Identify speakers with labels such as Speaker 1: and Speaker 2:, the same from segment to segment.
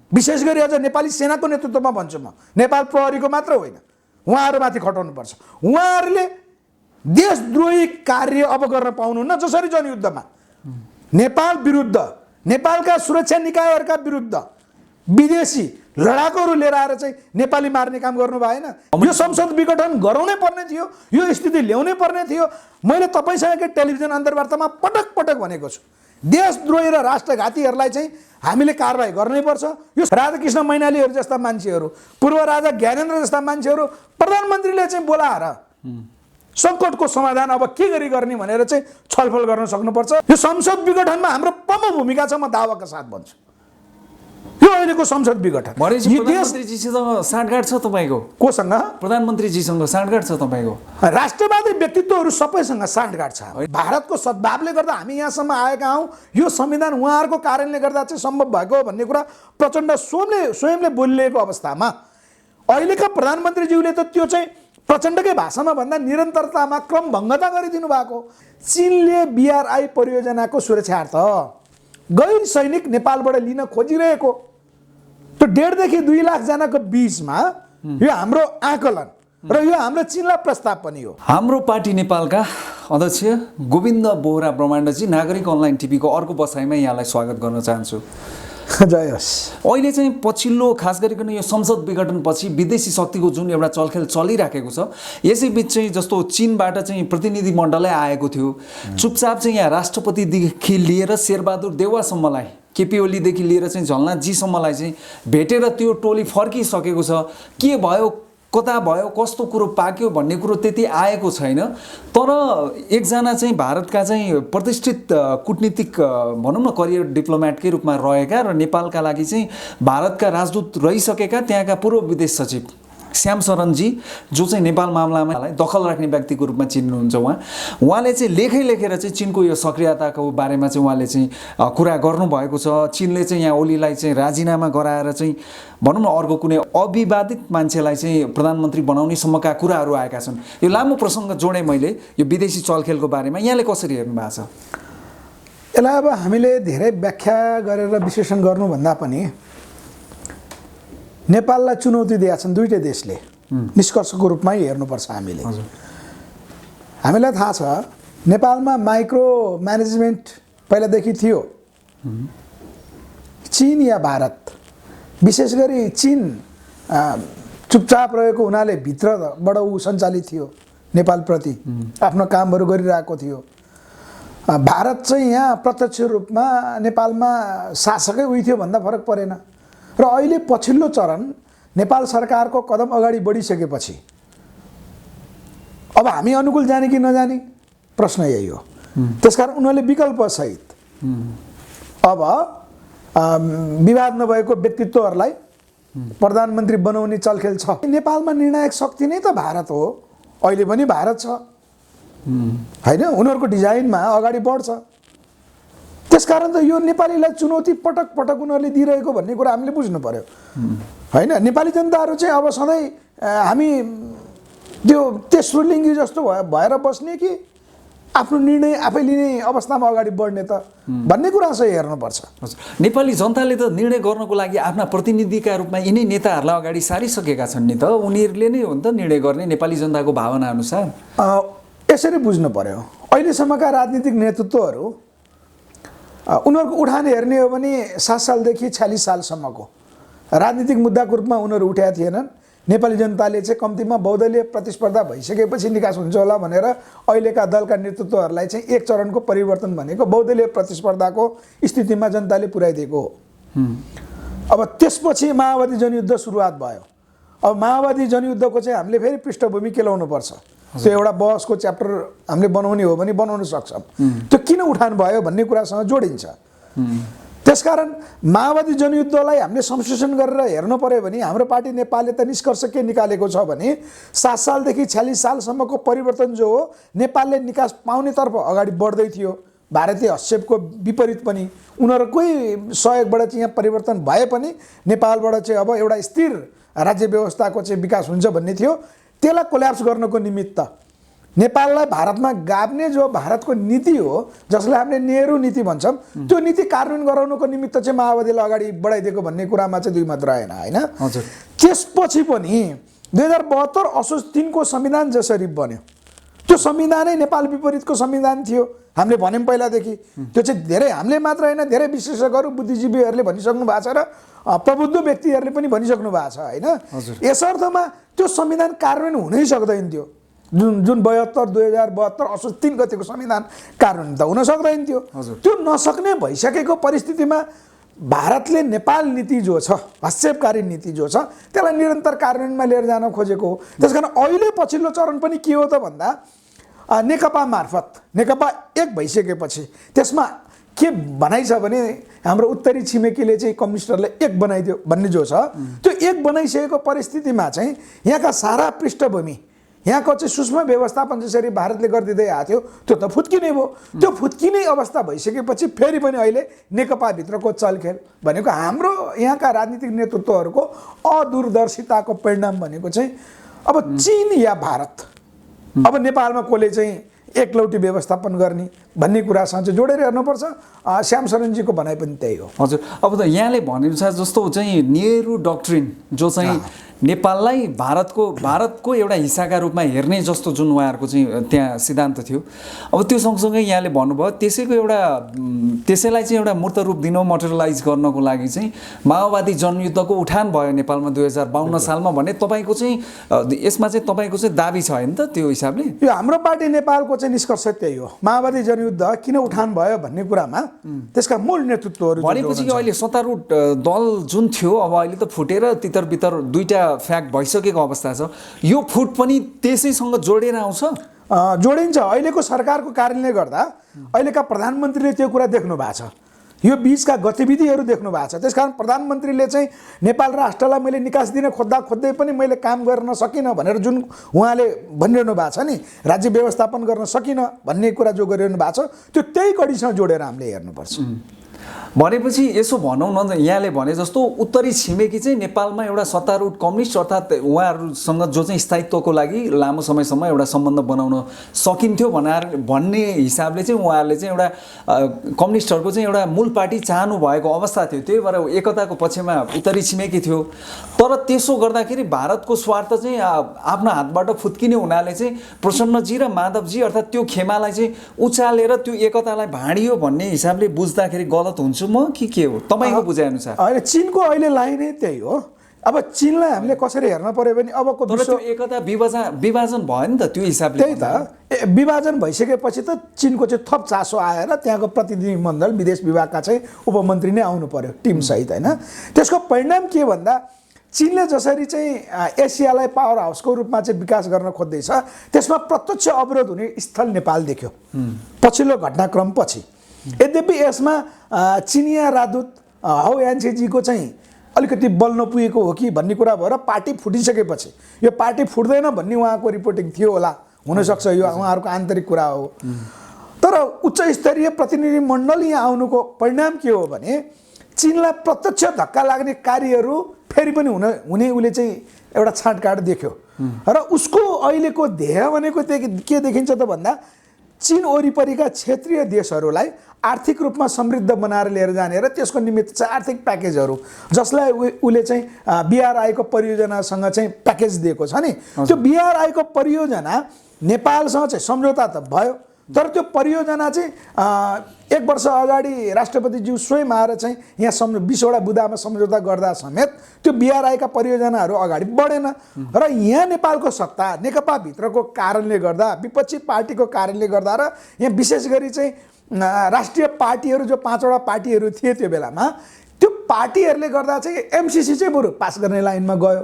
Speaker 1: विशेष गरी अझ नेपाली सेनाको नेतृत्वमा भन्छु म, नेपाल प्रहरीको मात्र होइन, उहाँहरूमाथि खटाउनुपर्छ। उहाँहरूले देशद्रोही कार्य अब गर्न पाउनुहुन्न। जसरी जनयुद्धमा नेपाल विरुद्ध, नेपालका सुरक्षा निकायहरूका विरुद्ध विदेशी लडाकुहरू लिएर आएर चाहिँ नेपाली मार्ने काम गर्नु भएन। यो संसद विघटन गराउनै पर्ने थियो, यो स्थिति ल्याउनै पर्ने थियो। मैले तपाईँसँगकै टेलिभिजन अन्तर्वार्तामा पटक पटक भनेको छु, देशद्रोही र राष्ट्रघातीहरूलाई चाहिँ हामीले कारबाही गर्नैपर्छ। यो राधाकृष्ण मैनालीहरू जस्ता मान्छेहरू, पूर्व राजा ज्ञानेन्द्र जस्ता मान्छेहरू प्रधानमन्त्रीले चाहिँ बोलाएर सङ्कटको समाधान अब के गरी गर्ने भनेर चाहिँ छलफल गर्न सक्नुपर्छ। यो संसद विघटनमा हाम्रो प्रमुख भूमिका छ, म दावाका साथ भन्छु। यो अहिलेको संसद विघटन
Speaker 2: प्रधानमन्त्रीजीसँग साँठगाँठ छ तपाईँको?
Speaker 1: कोसँग?
Speaker 2: प्रधानमन्त्रीजीसँग साँठगाँठ छ तपाईँको?
Speaker 1: राष्ट्रवादी व्यक्तित्वहरू सबैसँग साँठगाँठ छ। भारतको सद्भावले गर्दा हामी यहाँसम्म आएका हौँ। यो संविधान उहाँहरूको कारणले गर्दा चाहिँ सम्भव भएको हो भन्ने कुरा प्रचण्ड स्वयंले बोलिरहेको अवस्थामा अहिलेका प्रधानमन्त्रीज्यूले त त्यो चाहिँ प्रचण्डकै भाषामा भन्दा निरन्तरतामा क्रमभङ्गता गरिदिनु भएको। चीनले BRI परियोजनाको सुरक्षार्थ गैर सैनिक नेपालबाट लिन खोजिरहेको त्यो 1.5 देखि 2 लाख जनाको बीचमा यो हाम्रो आकलन र यो हाम्रो चीनलाई प्रस्ताव पनि हो।
Speaker 2: हाम्रो पार्टी नेपालका अध्यक्ष गोविन्द बोहरा ब्रह्माण्डजी, नागरिक अनलाइन टिभीको अर्को बसाइमा यहाँलाई स्वागत गर्न चाहन्छु।
Speaker 1: जय होस्।
Speaker 2: अहिले चाहिँ पछिल्लो खास गरिकन यो संसद विघटनपछि विदेशी शक्तिको जुन एउटा चलखेल चलिराखेको छ, यसै बिच चाहिँ जस्तो चीनबाट चाहिँ प्रतिनिधि मण्डलै आएको थियो, चुपचाप चाहिँ यहाँ राष्ट्रपतिदेखि लिएर शेरबहादुर देउवासम्मलाई, केपी ओलीदेखि लिएर चाहिँ झलनाथजीसम्मलाई चाहिँ भेटेर त्यो टोली फर्किसकेको छ। के भयो, कता भयो, कस्तो कुरो पाक्यो भन्ने कुरो त्यति आएको छैन। तर एकजना चाहिँ भारतका चाहिँ प्रतिष्ठित कूटनीतिक भनौँ न करियर डिप्लोमेटकै रूपमा रहेका र नेपालका लागि चाहिँ भारतका राजदूत रहिसकेका त्यहाँका पूर्व विदेश सचिव श्याम शरणजी, जो चाहिँ नेपाल मामलामा दखल राख्ने व्यक्तिको रूपमा चिन्नुहुन्छ, उहाँले चाहिँ लेखेर चाहिँ चीनको यो सक्रियताको बारेमा चाहिँ उहाँले चाहिँ कुरा गर्नुभएको छ। चीनले चाहिँ यहाँ ओलीलाई चाहिँ राजीनामा गराएर चाहिँ भनौँ न अर्को कुनै अविवादित मान्छेलाई चाहिँ प्रधानमन्त्री बनाउने सम्मका कुराहरू आएका छन्। यो लामो प्रसङ्ग जोडेँ मैले यो विदेशी चलखेलको बारेमा, यहाँले कसरी हेर्नु भएको छ?
Speaker 1: यसलाई अब हामीले धेरै व्याख्या गरेर विश्लेषण गर्नुभन्दा पनि नेपाललाई चुनौती दिएका छन् दुईटै देशले, निष्कर्षको रूपमा हेर्नुपर्छ हामीले। हामीलाई थाहा छ नेपालमा माइक्रो म्यानेजमेन्ट पहिलादेखि थियो। चीन या भारत, विशेष गरी चीन चुपचाप रहेको हुनाले भित्रबाट ऊ सञ्चालित थियो, नेपालप्रति आफ्नो कामहरू गरिरहेको थियो। भारत चाहिँ यहाँ प्रत्यक्ष रूपमा नेपालमा शासकै उही थियो भन्दा फरक परेन। र अहिले पछिल्लो चरण नेपाल सरकारको कदम अगाडि बढिसकेपछि अब हामी अनुकूल जाने कि नजाने प्रश्न यही हो। त्यसकारण उनीहरूले विकल्पसहित अब विवाद नभएको व्यक्तित्वहरूलाई प्रधानमन्त्री बनाउने चलखेल छ। नेपालमा निर्णायक शक्ति नै त भारत हो, अहिले पनि भारत छ होइन, उनीहरूको डिजाइनमा अगाडि बढ्छ। त्यसकारण त यो नेपालीलाई चुनौती पटक पटक उनीहरूले दिइरहेको भन्ने कुरा हामीले बुझ्नु पर्यो होइन। नेपाली जनताहरू चाहिँ अब सधैँ हामी त्यो तेस्रो लिङ्गी जस्तो भएर बस्ने कि आफ्नो निर्णय आफै लिने अवस्थामा अगाडि बढ्ने त भन्ने कुरा चाहिँ हेर्नुपर्छ।
Speaker 2: नेपाली जनताले त निर्णय गर्नको लागि आफ्ना प्रतिनिधिका रूपमा यिनै नेताहरूलाई अगाडि सारिसकेका छन् नि त, उनीहरूले नै हो नि त निर्णय गर्ने नेपाली जनताको भावना अनुसार।
Speaker 1: यसरी बुझ्नु पर्यो, अहिलेसम्मका राजनीतिक नेतृत्वहरू उनीहरूको उठान हेर्ने हो भने 7 सालदेखि 46 सालसम्मको राजनीतिक मुद्दाको रूपमा उनीहरू उठेका थिएनन्। नेपाली जनताले चाहिँ कम्तीमा बहुदलीय प्रतिस्पर्धा भइसकेपछि निकास हुन्छ होला भनेर अहिलेका दलका नेतृत्वहरूलाई चाहिँ एक चरणको परिवर्तन भनेको बहुदलीय प्रतिस्पर्धाको स्थितिमा जनताले पुर्याइदिएको हो। अब त्यसपछि माओवादी जनयुद्ध सुरुवात भयो। अब माओवादी जनयुद्धको चाहिँ हामीले फेरि पृष्ठभूमि केलाउनुपर्छ। त्यो एउटा बहसको च्याप्टर हामीले बनाउने हो भने बनाउन सक्छौँ। त्यो किन उठान भयो भन्ने कुरासँग जोडिन्छ। त्यसकारण माओवादी जनयुद्धलाई हामीले संश्लेषण गरेर हेर्नु पर्यो भने हाम्रो पार्टी नेपालले त निष्कर्ष के निकालेको छ भने 7 सालदेखि 46 सालसम्मको परिवर्तन जो हो नेपालले निकास पाउनेतर्फ अगाडि बढ्दै थियो। भारतीय हस्तक्षेपको विपरीत पनि उनीहरूकै सहयोगबाट चाहिँ यहाँ परिवर्तन भए पनि नेपालबाट चाहिँ अब एउटा स्थिर राज्य व्यवस्थाको चाहिँ विकास हुन्छ भन्ने थियो। त्यसलाई कोल्याप्स गर्नको निमित्त नेपाललाई भारतमा गाभ्ने जो भारतको नीति हो जसलाई हामीले नेहरू नीति भन्छौँ त्यो नीति कार्यान्वयन गराउनुको निमित्त चाहिँ माओवादीले अगाडि बढाइदिएको भन्ने कुरामा चाहिँ दुई मत रहेन होइन।
Speaker 2: हजुर।
Speaker 1: त्यसपछि पनि 2072 असोज 3 को संविधान जसरी बन्यो त्यो संविधानै नेपाल विपरीतको संविधान थियो हामीले भन्यौँ पहिलादेखि। त्यो चाहिँ धेरै हामीले मात्र होइन धेरै विशेषज्ञहरू बुद्धिजीवीहरूले भनिसक्नु भएको छ र प्रबुद्ध व्यक्तिहरूले पनि भनिसक्नु भएको छ होइन। यस अर्थमा त्यो संविधान कार्यान्वयन हुनै सक्दैन थियो। जुन 2072 असोज 3 गतेको संविधान कार्यान्वयन त हुन सक्दैन थियो। त्यो नसक्ने भइसकेको परिस्थितिमा भारतले नेपाल नीति जो छ हस्तक्षेपकारी नीति जो छ त्यसलाई निरन्तर कार्यान्वयनमा लिएर जान खोजेको हो। त्यसकारण अहिले पछिल्लो चरण पनि के हो त भन्दा नेकपा मार्फत नेकपा एक भइसकेपछि त्यसमा के भनाइ छ भने हाम्रो उत्तरी छिमेकीले चाहिँ कम्युनिस्टहरूले एक बनाइदियो भन्ने जो छ त्यो एक बनाइसकेको परिस्थितिमा चाहिँ यहाँका सारा पृष्ठभूमि यहाँको चाहिँ सूक्ष्म व्यवस्थापन जसरी भारतले गरिदिँदै आएको थियो त्यो त फुत्किने भयो। त्यो फुत्किने अवस्था भइसकेपछि फेरि पनि अहिले नेकपाभित्रको चलखेल भनेको हाम्रो यहाँका राजनीतिक नेतृत्वहरूको अदूरदर्शिताको परिणाम भनेको चाहिँ अब चीन या भारत अब नेपालमा कसले चाहिँ एकलौटी व्यवस्थापन गर्ने भन्ने कुरासँग चाहिँ जोडेर हेर्नुपर्छ। श्याम शरणजीको भनाइ पनि त्यही हो।
Speaker 2: हजुर। अब त यहाँले भनेअनुसार जस्तो चाहिँ नेहरू डक्ट्रिन जो चाहिँ नेपाललाई भारतको एउटा हिस्साका रूपमा हेर्ने जस्तो जुन उहाँहरूको चाहिँ त्यहाँ सिद्धान्त थियो अब त्यो सँगसँगै यहाँले भन्नुभयो त्यसैलाई चाहिँ एउटा मूर्त रूप दिन मटेरियलाइज गर्नको लागि चाहिँ माओवादी जनयुद्धको उठान भयो नेपालमा 2052 सालमा भन्ने तपाईँको चाहिँ यसमा चाहिँ तपाईँको चाहिँ दाबी छ होइन त त्यो हिसाबले?
Speaker 1: यो हाम्रो पार्टी नेपालको चाहिँ निष्कर्ष त्यही हो। माओवादी जनयुद्ध किन उठान भयो भन्ने कुरामा त्यसका मूल नेतृत्वहरू
Speaker 2: भनेपछि अहिले सत्तारूढ दल जुन थियो अब अहिले त फुटेर तितर बितर दुईटा फ्याक्ट भइसकेको अवस्था छ। यो फुट पनि त्यसैसँग जोडेर आउँछ?
Speaker 1: जोडिन्छ। अहिलेको सरकारको कारणले गर्दा अहिलेका प्रधानमन्त्रीले त्यो कुरा देख्नु भएको छ। यो बीचका गतिविधिहरू देख्नु भएको छ। त्यसकारण प्रधानमन्त्रीले चाहिँ नेपाल राष्ट्रलाई मैले निकास दिन खोज्दै पनि मैले काम गर्न सकिनँ भनेर जुन उहाँले भनिरहनु भएको छ नि राज्य व्यवस्थापन गर्न सकिनँ भन्ने कुरा जो गरिरहनु भएको छ त्यो त्यही कडीसँग जोडेर हामीले हेर्नुपर्छ।
Speaker 2: भनेपछि यसो भनौँ न यहाँले भने जस्तो उत्तरी छिमेकी चाहिँ नेपालमा एउटा सत्तारूढ कम्युनिस्ट अर्थात् उहाँहरूसँग जो चाहिँ स्थायित्वको लागि लामो समयसम्म एउटा सम्बन्ध बनाउन सकिन्थ्यो भन्ने हिसाबले चाहिँ उहाँहरूले चाहिँ एउटा कम्युनिस्टहरूको चाहिँ एउटा मूल पार्टी चाहनु भएको अवस्था थियो। त्यही भएर एकताको पक्षमा उत्तरी छिमेकी थियो। तर त्यसो गर्दाखेरि भारतको स्वार्थ चाहिँ आफ्नो हातबाट फुत्किने हुनाले चाहिँ प्रसन्नजी र माधवजी अर्थात् त्यो खेमालाई चाहिँ उचालेर त्यो एकतालाई भाँडियो भन्ने हिसाबले बुझ्दाखेरि गलत हुन्छ म कि के हो तपाईँको बुझाइअनुसार?
Speaker 1: अहिले चीनको अहिले लाइनै त्यही हो। अब चीनलाई हामीले कसरी हेर्न पर्यो भने अबको
Speaker 2: त्यो एकता विभाजन भयो नि त त्यो हिसाबले।
Speaker 1: त्यही त विभाजन भइसकेपछि त चीनको चाहिँ थप चासो आएर त्यहाँको प्रतिनिधिमण्डल विदेश विभागका चाहिँ उपमन्त्री नै आउनु पर्यो टिमसहित होइन। त्यसको परिणाम के भन्दा चीनले जसरी चाहिँ एसियालाई पावर हाउसको रूपमा चाहिँ विकास गर्न खोज्दैछ त्यसमा प्रत्यक्ष अवरोध हुने स्थल नेपाल देख्यो पछिल्लो घटनाक्रम पछि। यद्यपि यसमा चिनिया राजदूत हाउ यान्सेजीको चाहिँ अलिकति बल नपुगेको हो कि भन्ने कुरा भएर पार्टी फुटिसकेपछि यो पार्टी फुट्दैन भन्ने उहाँको रिपोर्टिङ थियो होला। हुनसक्छ यो उहाँहरूको आन्तरिक कुरा हो। तर उच्च स्तरीय प्रतिनिधिमण्डल यहाँ आउनुको परिणाम के हो भने चीनलाई प्रत्यक्ष धक्का लाग्ने कार्यहरू फेरि पनि हुने उसले चाहिँ एउटा छाँटकाँट देख्यो र उसको अहिलेको ध्येय भनेको के देखिन्छ त भन्दा चीन वरिपरिका क्षेत्रीय देशहरूलाई आर्थिक रूपमा समृद्ध बनाएर लिएर जाने र त्यसको निमित्त चाहिँ आर्थिक प्याकेजहरू जसलाई उसले चाहिँ बीआरआईको परियोजनासँग चाहिँ प्याकेज दिएको छ नि त्यो बीआरआईको परियोजना नेपालसँग चाहिँ सम्झौता त भयो तर त्यो परियोजना चाहिँ 1 वर्ष अगाडि राष्ट्रपतिज्यू स्वयं आएर चाहिँ यहाँ 20वटा बुदामा सम्झौता गर्दा समेत त्यो बीआरआईका परियोजनाहरू अगाडि बढेन र यहाँ नेपालको सत्ता नेकपाभित्रको कारणले गर्दा विपक्षी पार्टीको कारणले गर्दा र यहाँ विशेष गरी चाहिँ राष्ट्रिय पार्टीहरू जो 5वटा पार्टीहरू थिए त्यो बेलामा त्यो पार्टीहरूले गर्दा चाहिँ एमसीसी चाहिँ बरु पास गर्ने लाइनमा गयो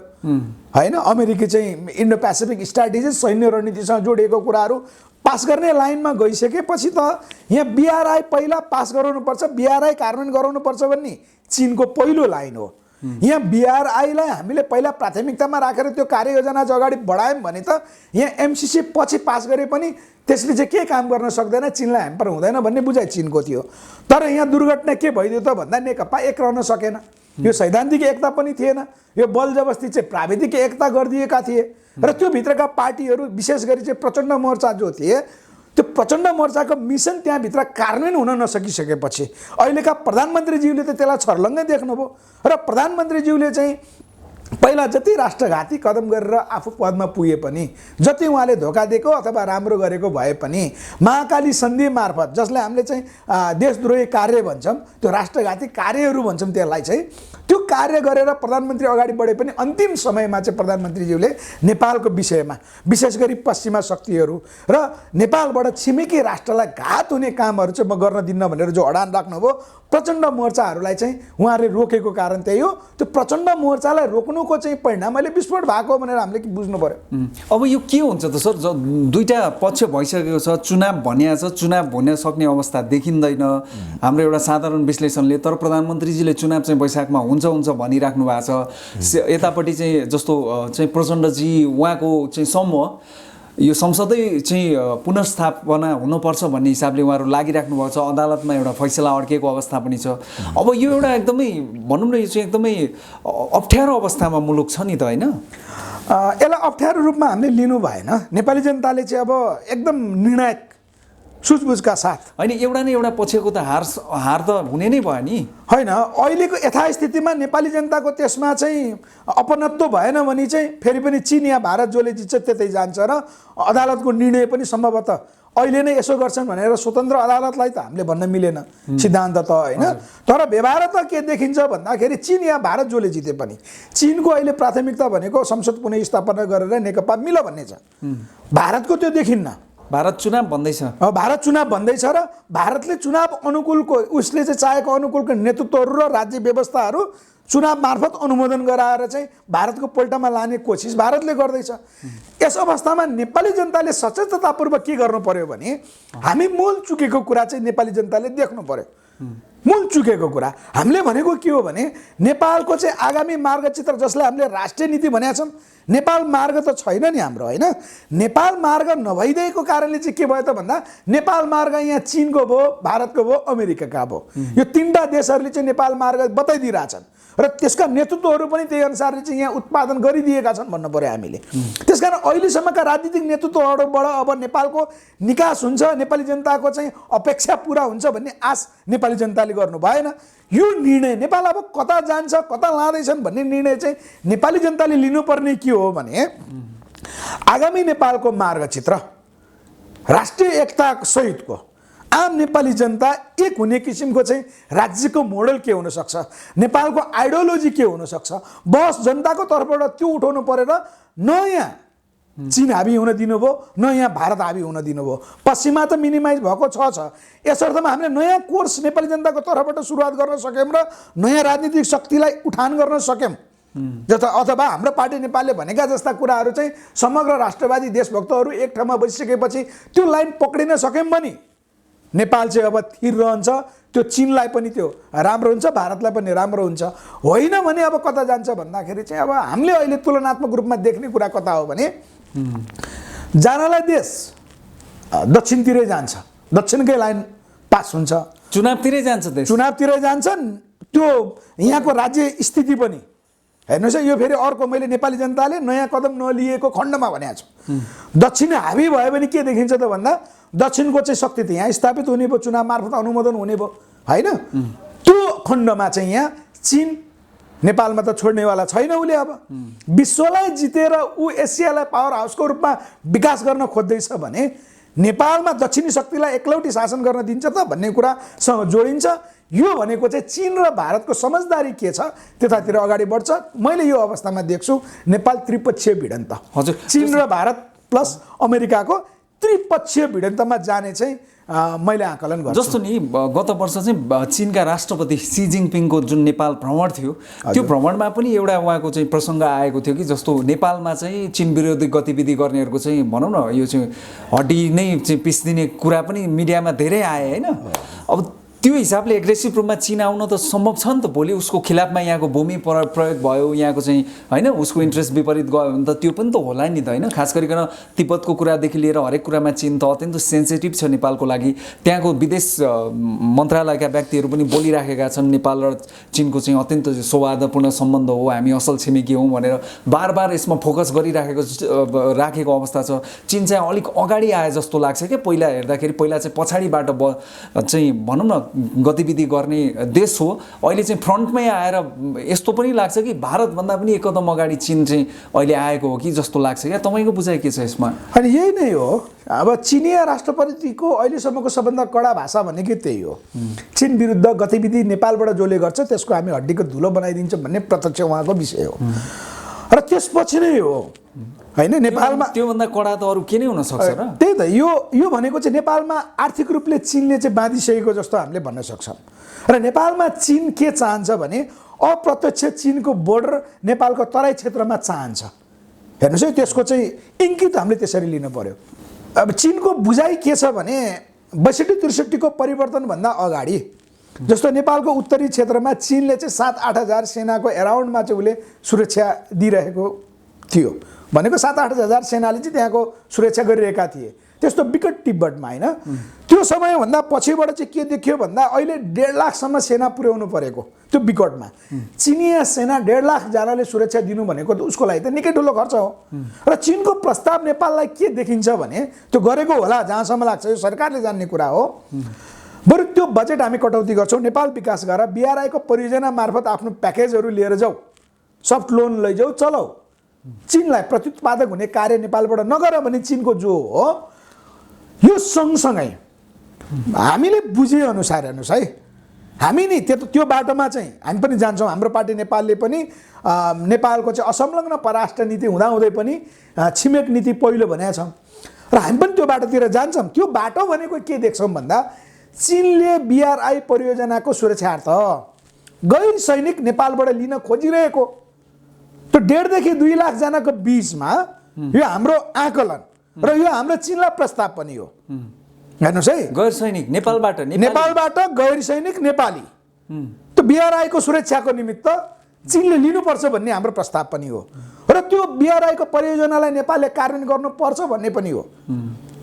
Speaker 1: होइन। अमेरिकी चाहिँ इन्डो पेसिफिक स्ट्राटेजी सैन्य रणनीतिसँग जोडिएको कुराहरू पास गर्ने लाइनमा गइसकेपछि त यहाँ बीआरआई पहिला पास गराउनुपर्छ बीआरआई कार्यान्वयन गराउनुपर्छ भन्ने चीनको पहिलो लाइन हो। यहाँ बीआरआईलाई हामीले पहिला प्राथमिकतामा राखेर त्यो कार्ययोजना चाहिँ अगाडि बढायौँ भने त यहाँ एमसीसी पछि पास गरे पनि त्यसले चाहिँ के काम गर्न सक्दैन चीनलाई ह्याम्पर हुँदैन भन्ने बुझाइ चीनको थियो। तर यहाँ दुर्घटना के भइदियो त भन्दा नेकपा एक रहन सकेन। यो सैद्धान्तिक एकता पनि थिएन, यो बल जबस्ती चाहिँ प्राविधिक एकता गरिदिएका थिए र त्यो भित्रका पार्टीहरू विशेष गरी चाहिँ प्रचण्ड मोर्चा जो थिए त्यो प्रचण्ड मोर्चाको मिसन त्यहाँभित्र कार्यान्वयन हुन नसकिसकेपछि अहिलेका प्रधानमन्त्रीज्यूले त त्यसलाई छर्लङ्गै देख्नुभयो र प्रधानमन्त्रीज्यूले चाहिँ पहिला जति राष्ट्रघाती कदम गरेर आफू पदमा पुगे पनि, जति उहाँले धोका दिएको अथवा राम्रो गरेको भए पनि महाकाली सन्धि मार्फत, जसलाई हामीले चाहिँ देशद्रोही कार्य भन्छौँ, त्यो राष्ट्रघाती कार्यहरू भन्छौँ त्यसलाई चाहिँ, त्यो कार्य गरेर प्रधानमन्त्री अगाडि बढे पनि अन्तिम समयमा चाहिँ प्रधानमन्त्रीज्यूले नेपालको विषयमा विशेष गरी पश्चिमा शक्तिहरू र नेपालबाट छिमेकी राष्ट्रलाई घात हुने कामहरू चाहिँ म गर्न दिन्न भनेर जो अडान राख्नुभयो, प्रचण्ड मोर्चाहरूलाई चाहिँ उहाँहरूले रोकेको कारण त्यही हो। त्यो प्रचण्ड मोर्चालाई रोक्नुको चाहिँ परिणाम अहिले विस्फोट भएको भनेर हामीले बुझ्नु पर्यो।
Speaker 2: अब यो के हुन्छ त सर, दुईटा पक्ष भइसकेको छ, चुनाव भनिया छ, चुनाव हुन सक्ने अवस्था देखिँदैन हाम्रो एउटा साधारण विश्लेषणले, तर प्रधानमन्त्रीजीले चुनाव चाहिँ वैशाखमा हुन्छ भनिराख्नु भएको छ। यतापट्टि चाहिँ जस्तो चाहिँ प्रचण्डजी उहाँको चाहिँ समूह यो संसदै चाहिँ पुनर्स्थापना हुनुपर्छ भन्ने हिसाबले उहाँहरू लागिराख्नु भएको छ, अदालतमा एउटा फैसला अड्केको अवस्था पनि छ। अब यो एउटा एकदमै भनौँ न यो चाहिँ एकदमै अप्ठ्यारो अवस्थामा मुलुक छ नि त, होइन?
Speaker 1: यसलाई अप्ठ्यारो रूपमा हामीले लिनु भएन। नेपाली जनताले चाहिँ अब एकदम निर्णायक सुझबुझका साथ
Speaker 2: होइन, एउटा न एउटा पछिको त हार त हुने नै भयो नि,
Speaker 1: होइन? अहिलेको यथास्थितिमा नेपाली जनताको त्यसमा चाहिँ अपनत्व भएन भने चाहिँ फेरि पनि चीन या भारत जसले जित्छ त्यतै जान्छ र अदालतको निर्णय पनि सम्भवतः अहिले नै यसो गर्छन् भनेर स्वतन्त्र अदालतलाई त हामीले भन्न मिलेन सिद्धान्त त, होइन? तर व्यवहार त के देखिन्छ भन्दाखेरि चीन या भारत जसले जिते पनि चीनको अहिले प्राथमिकता भनेको संसद पुनः स्थापना गरेर नेकपा मिल भन्ने छ। भारतको त्यो देखिन्न।
Speaker 2: भारत चुनाव भन्दैछ,
Speaker 1: भारत चुनाव भन्दैछ र भारतले चुनाव अनुकूलको उसले चाहिँ चाहेको अनुकूलको नेतृत्वहरू र राज्य व्यवस्थाहरू चुनाव मार्फत अनुमोदन गराएर चाहिँ भारतको पल्टामा लाने कोसिस भारतले गर्दैछ। यस अवस्थामा नेपाली जनताले सचेततापूर्वक के गर्नु पर्यो भने हामी मूल चुकेको कुरा चाहिँ नेपाली जनताले देख्नु पर्यो। मूल चुकेको कुरा हामीले भनेको के हो भने नेपालको चाहिँ आगामी मार्गचित्र, जसलाई हामीले राष्ट्रिय नीति भनेका छौँ, नेपाल मार्ग त छैन नि हाम्रो, होइन? नेपाल मार्ग नभइदिएको कारणले चाहिँ के भयो त भन्दा नेपाल मार्ग यहाँ चीनको भयो, भारतको भयो, अमेरिकाका भयो। यो तीनटा देशहरूले चाहिँ नेपाल मार्ग बताइदिइरहेछन् र त्यसका नेतृत्वहरू पनि त्यही अनुसारले चाहिँ यहाँ उत्पादन गरिदिएका छन् भन्नु पर्यो हामीले। त्यसकारण अहिलेसम्मका राजनीतिक नेतृत्वहरूबाट अब नेपालको निकास हुन्छ, नेपाली जनताको चाहिँ अपेक्षा पुरा हुन्छ भन्ने आश नेपाली जनताले गर्नु भएन। यो निर्णय नेपाल अब कता जान्छ, कता लाँदैछन् भन्ने निर्णय चाहिँ नेपाली जनताले लिनुपर्ने के हो भने आगामी नेपालको मार्गचित्र राष्ट्रिय एकता सहितको आम नेपाली जनता एक हुने किसिमको चाहिँ राज्यको मोडल के हुनसक्छ, नेपालको आइडियोलोजी के हुनसक्छ, बस जनताको तर्फबाट त्यो उठाउनु परेर न यहाँ चीन हाबी हुन दिनुभयो, न यहाँ भारत हाबी हुन दिनुभयो। पश्चिमा त मिनिमाइज भएको छ। यस अर्थमा हामीले नयाँ कोर्स नेपाली जनताको तर्फबाट सुरुवात गर्न सक्यौँ र नयाँ राजनीतिक शक्तिलाई उठान गर्न सक्यौँ। जस्तो अथवा हाम्रो पार्टी नेपालले भनेका जस्ता कुराहरू चाहिँ समग्र राष्ट्रवादी देशभक्तहरू एक ठाउँमा बसिसकेपछि त्यो लाइन पक्रिन सक्यौँ भने नेपाल चाहिँ अब स्थिर रहन्छ, त्यो चीनलाई पनि त्यो राम्रो हुन्छ, भारतलाई पनि राम्रो हुन्छ। होइन भने अब कता जान्छ भन्दाखेरि चाहिँ अब हामीले अहिले तुलनात्मक रूपमा देख्ने कुरा कता हो भने जानलाई देश दक्षिणतिरै जान्छ, दक्षिणकै लाइन पास हुन्छ,
Speaker 2: चुनावतिरै जान्छ, देश
Speaker 1: चुनावतिरै जान्छन्। त्यो यहाँको राज्य स्थिति पनि हेर्नुहोस् है, यो फेरि अर्को मैले नेपाली जनताले नयाँ कदम नलिएको खण्डमा भनेको छु। दक्षिण हाबी भयो भने के देखिन्छ त भन्दा दक्षिणको चाहिँ शक्ति त यहाँ स्थापित हुने भयो, चुनाव मार्फत अनुमोदन हुने भयो, होइन? त्यो खण्डमा चाहिँ यहाँ चीन नेपालमा त छोड्नेवाला छैन उसले। अब विश्वलाई जितेर ऊ एसियालाई पावर हाउसको रूपमा विकास गर्न खोज्दैछ भने नेपालमा दक्षिणी शक्तिलाई एकलौटी शासन गर्न दिन्छ त भन्ने कुरासँग जोडिन्छ। यो भनेको चाहिँ चीन र भारतको समझदारी के छ त्यतातिर अगाडि बढ्छ। मैले यो अवस्थामा देख्छु नेपाल त्रिपक्षीय भिडन्त,
Speaker 2: हजुर,
Speaker 1: चीन र भारत प्लस अमेरिकाको त्रिपक्षीय भिडन्तमा जाने चाहिँ मैले आकलन गर्छु।
Speaker 2: जस्तो नि गत वर्ष चाहिँ चीनका राष्ट्रपति सी जिनपिङको जुन नेपाल भ्रमण थियो, त्यो भ्रमणमा पनि एउटा उहाँको चाहिँ प्रसङ्ग आएको थियो कि जस्तो नेपालमा चाहिँ चीन विरोधी गतिविधि गर्नेहरूको चाहिँ भनौँ न यो चाहिँ हड्डी नै चाहिँ पिसिदिने कुरा पनि मिडियामा धेरै आए, होइन? अब त्यो हिसाबले एग्रेसिभ रूपमा चीन आउन त सम्भव छ नि त। भोलि उसको खिलाफमा यहाँको भूमि प्रयोग भयो, यहाँको चाहिँ होइन उसको इन्ट्रेस्ट विपरीत गयो भने त त्यो पनि त होला नि त होइन। खास गरिकन तिब्बतको कुरादेखि लिएर हरेक कुरामा चीन त अत्यन्त सेन्सिटिभ छ नेपालको लागि। त्यहाँको विदेश मन्त्रालयका व्यक्तिहरू पनि बोलिराखेका छन् नेपाल र चीनको चाहिँ अत्यन्त सौहार्दपूर्ण सम्बन्ध हो, हामी असल छिमेकी हौँ भनेर बार यसमा फोकस राखेको अवस्था छ। चीन चाहिँ अलिक अगाडि आए जस्तो लाग्छ क्या पहिला हेर्दाखेरि। पहिला चाहिँ पछाडिबाट चाहिँ भनौँ न गतिविधि गर्ने देश हो, अहिले चाहिँ फ्रन्टमै आएर यस्तो पनि लाग्छ कि भारतभन्दा पनि एक कदम अगाडि चीन चाहिँ अहिले आएको हो कि जस्तो लाग्छ क्या। तपाईँको बुझाइ के छ यसमा?
Speaker 1: अनि यही नै हो। अब चिनिया राष्ट्रपतिको अहिलेसम्मको सबभन्दा कडा भाषा भनेकै त्यही हो। चीन विरुद्ध गतिविधि नेपालबाट जसले गर्छ त्यसको हामी हड्डीको धुलो बनाइदिन्छौँ भन्ने प्रत्यक्ष उहाँको विषय हो। र त्यसपछि नै हो होइन नेपालमा
Speaker 2: त्योभन्दा कडा त अरू के नै हुनसक्छ र।
Speaker 1: त्यही त यो भनेको चाहिँ नेपालमा आर्थिक रूपले चीनले चाहिँ बाँधिसकेको जस्तो हामीले भन्न सक्छौँ। र नेपालमा चीन के चाहन्छ भने अप्रत्यक्ष चीनको बोर्डर नेपालको तराई क्षेत्रमा चाहन्छ। हेर्नुहोस् है, त्यसको चाहिँ इङ्गित हामीले त्यसरी लिनु पर्यो। अब चीनको बुझाइ के छ भने 62-63 को परिवर्तनभन्दा अगाडि जस्तो नेपालको उत्तरी क्षेत्रमा चीनले चाहिँ 7-8 हजार सेनाको एराउन्डमा चाहिँ उसले सुरक्षा दिइरहेको थियो। भनेको 7-8 हजार सेनाले चाहिँ त्यहाँको सुरक्षा गरिरहेका थिए। त्यस्तो विकट तिब्बतमा होइन। त्यो समयभन्दा पछिबाट चाहिँ के देखियो भन्दा अहिले 1.5 लाखसम्म सेना पुर्याउनु परेको त्यो विकटमा। चिनिया सेना 1.5 लाखजनाले सुरक्षा दिनु भनेको त उसको लागि त निकै ठुलो खर्च हो। र चीनको प्रस्ताव नेपाललाई के देखिन्छ भने त्यो गरेको होला जहाँसम्म लाग्छ, यो सरकारले जान्ने कुरा हो। बरु त्यो बजेट हामी कटौती गर्छौँ, नेपाल विकास गरेर BRI को परियोजना मार्फत आफ्नो प्याकेजहरू लिएर जाऊ, सफ्ट लोन लैजाऊ, चलाऊ। चीनलाई प्रत्युत्पादक हुने कार्य नेपालबाट नगर भने चीनको जो हो यो सँगसँगै हामीले बुझेअनुसार हेर्नुहोस् है, हामी नि त्यो बाटोमा चाहिँ हामी पनि जान्छौँ। हाम्रो पार्टी नेपालले पनि नेपालको चाहिँ असंलग्न परराष्ट्र नीति हुँदाहुँदै पनि छिमेक नीति पहिलो भनेका छौँ र हामी पनि त्यो बाटोतिर जान्छौँ। त्यो बाटो भनेको के देख्छौँ भन्दा चीनले BRI परियोजनाको सुरक्षार्थ गैर सैनिक नेपालबाट लिन खोजिरहेको त्यो 1.5 देखि 2 लाखजनाको बीचमा यो हाम्रो आकलन र यो हाम्रो चीनलाई प्रस्ताव पनि हो। हेर्नुहोस् है,
Speaker 2: गैर सैनिक नेपालबाट
Speaker 1: गैर सैनिक नेपाली त्यो BRI को सुरक्षाको निमित्त चीनले लिनुपर्छ भन्ने हाम्रो प्रस्ताव पनि हो। र त्यो BRI को परियोजनालाई नेपालले कार्यान्वयन गर्नुपर्छ भन्ने पनि हो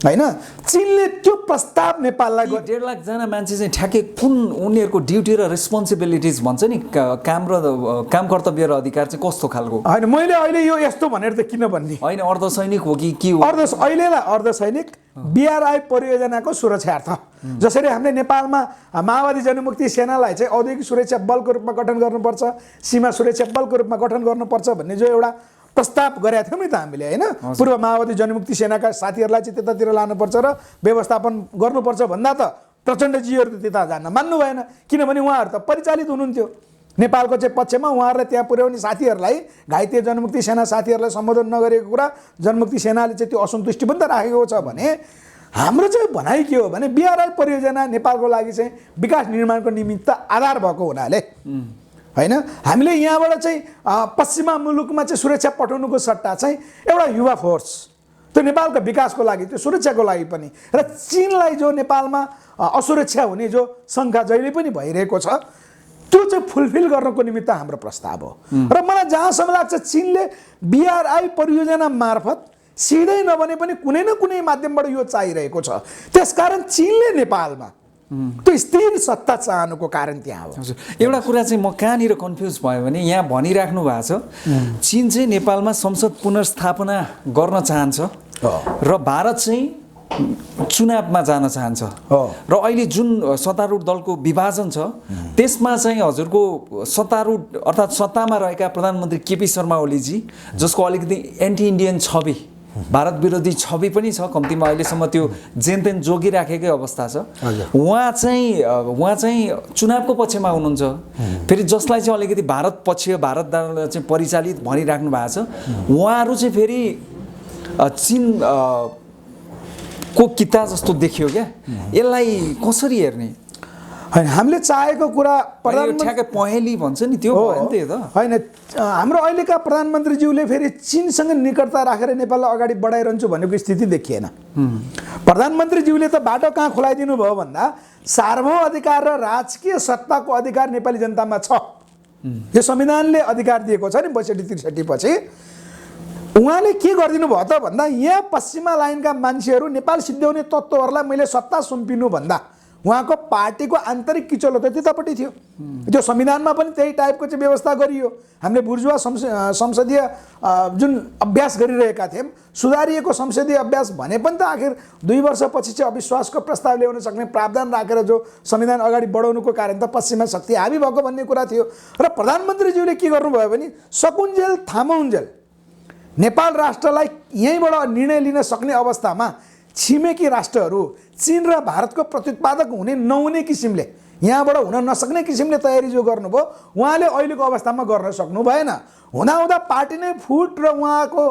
Speaker 1: होइन। चीनले त्यो प्रस्ताव नेपाललाई
Speaker 2: 1.5 लाखजना मान्छे चाहिँ ठ्याक्कै कुन उनीहरूको ड्युटी र रेस्पोन्सिबिलिटिज भन्छ नि काम कर्तव्य र अधिकार चाहिँ कस्तो खालको
Speaker 1: होइन। मैले अहिले यो यस्तो भनेर त किन भन्ने
Speaker 2: होइन, अर्धसैनिक हो कि के हो?
Speaker 1: अहिलेलाई अर्धसैनिक BRI परियोजनाको सुरक्षार्थ जसरी हामीले नेपालमा माओवादी जनमुक्ति सेनालाई चाहिँ औद्योगिक सुरक्षा बलको रूपमा गठन गर्नुपर्छ, सीमा सुरक्षा बलको रूपमा गठन गर्नुपर्छ भन्ने जो एउटा प्रस्ताव गरेका थियौँ नि त हामीले होइन। पूर्व माओवादी जनमुक्ति सेनाका साथीहरूलाई चाहिँ त्यतातिर लानुपर्छ र व्यवस्थापन गर्नुपर्छ भन्दा त प्रचण्डजीहरू त त्यता जान्न मान्नु भएन, किनभने उहाँहरू त परिचालित हुनुहुन्थ्यो नेपालको चाहिँ पक्षमा। उहाँहरूलाई त्यहाँ पुर्याउने साथीहरूलाई, घाइते जनमुक्ति सेना साथीहरूलाई सम्बोधन नगरेको कुरा जनमुक्ति सेनाले चाहिँ त्यो असन्तुष्टि पनि त राखेको छ भने हाम्रो चाहिँ भनाइ के हो भने BRI परियोजना नेपालको लागि चाहिँ विकास निर्माणको निमित्त आधार भएको हुनाले होइन हामीले यहाँबाट चाहिँ पश्चिमा मुलुकमा चाहिँ सुरक्षा पठाउनुको सट्टा चाहिँ एउटा युवा फोर्स त्यो नेपालको विकासको लागि, त्यो सुरक्षाको लागि पनि र चीनलाई जो नेपालमा असुरक्षा हुने जो शङ्का जहिले पनि भइरहेको छ त्यो चाहिँ फुलफिल गर्नको निमित्त हाम्रो प्रस्ताव हो। र मलाई जहाँसम्म लाग्छ चीनले BRI परियोजना मार्फत सिधै नभने पनि कुनै न कुनै माध्यमबाट यो चाहिरहेको छ। त्यसकारण चीनले नेपालमा त्यो स्थिर सत्ता चाहनुको कारण त्यहाँ हो।
Speaker 2: एउटा कुरा चाहिँ म कहाँनिर कन्फ्युज भयो भने यहाँ भनिराख्नु भएको छ चीन चाहिँ नेपालमा संसद पुनर्स्थापना गर्न चाहन्छ र भारत चाहिँ चुनावमा जान चाहन्छ र अहिले जुन सत्तारूढ दलको विभाजन छ त्यसमा चाहिँ हजुरको सत्तारूढ अर्थात् सत्तामा रहेका प्रधानमन्त्री KP शर्मा ओलीजी जसको अलिकति एन्टी इन्डियन छवि, भारत विरोधी छवि पनि छ कम्तीमा अहिलेसम्म त्यो जेनतेन जोगिराखेकै अवस्था छ। उहाँ चाहिँ चुनावको पक्षमा हुनुहुन्छ, फेरि जसलाई चाहिँ अलिकति भारत पक्ष भारतद्वारा चाहिँ परिचालित भनिराख्नु भएको छ उहाँहरू चाहिँ फेरि चीन को किता जस्तो देखियो क्या। यसलाई कसरी हेर्ने?
Speaker 1: होइन हामीले चाहेको कुरा
Speaker 2: प्रधानमन्त्री ठ्याक्कै पहेँली भन्छ नि त्यो भयो नि त। यो त
Speaker 1: होइन, हाम्रो अहिलेका प्रधानमन्त्रीज्यूले फेरि चीनसँग निकटता राखेर नेपाललाई अगाडि बढाइरहन्छु भनेको स्थिति देखिएन। प्रधानमन्त्रीज्यूले त बाटो कहाँ खुलाइदिनु भयो भन्दा सार्वभौम अधिकार र राजकीय सत्ताको अधिकार नेपाली जनतामा छ। यो संविधानले अधिकार दिएको छ नि 62-63 पछि। उहाँले के गरिदिनु भयो त भन्दा यहाँ पश्चिमा लाइनका मान्छेहरू नेपाल सिद्ध्याउने तत्त्वहरूलाई मैले सत्ता सुम्पिनु भन्दा उहाँको पार्टीको आन्तरिक किचलो त त्यतापट्टि थियो। त्यो संविधानमा पनि त्यही टाइपको चाहिँ व्यवस्था गरियो। हामीले बुर्जुवा संसदीय जुन अभ्यास गरिरहेका थियौँ, सुधारिएको संसदीय अभ्यास भने पनि त आखिर 2 वर्षपछि चाहिँ अविश्वासको प्रस्ताव ल्याउन सक्ने प्रावधान राखेर जो संविधान अगाडि बढाउनुको कारण त पश्चिमा शक्ति हाबी भएको भन्ने कुरा थियो। र प्रधानमन्त्रीज्यूले के गर्नुभयो भने सकुन्जेल थामुन्जेल नेपाल राष्ट्रलाई यहीँबाट निर्णय लिन सक्ने अवस्थामा छिमेकी राष्ट्रहरू चीन र भारतको प्रत्युत्पादक हुने नहुने किसिमले, यहाँबाट हुन नसक्ने किसिमले तयारी जो गर्नुभयो उहाँले अहिलेको अवस्थामा गर्न सक्नु भएन। हुँदाहुँदा पार्टी नै फुट र उहाँको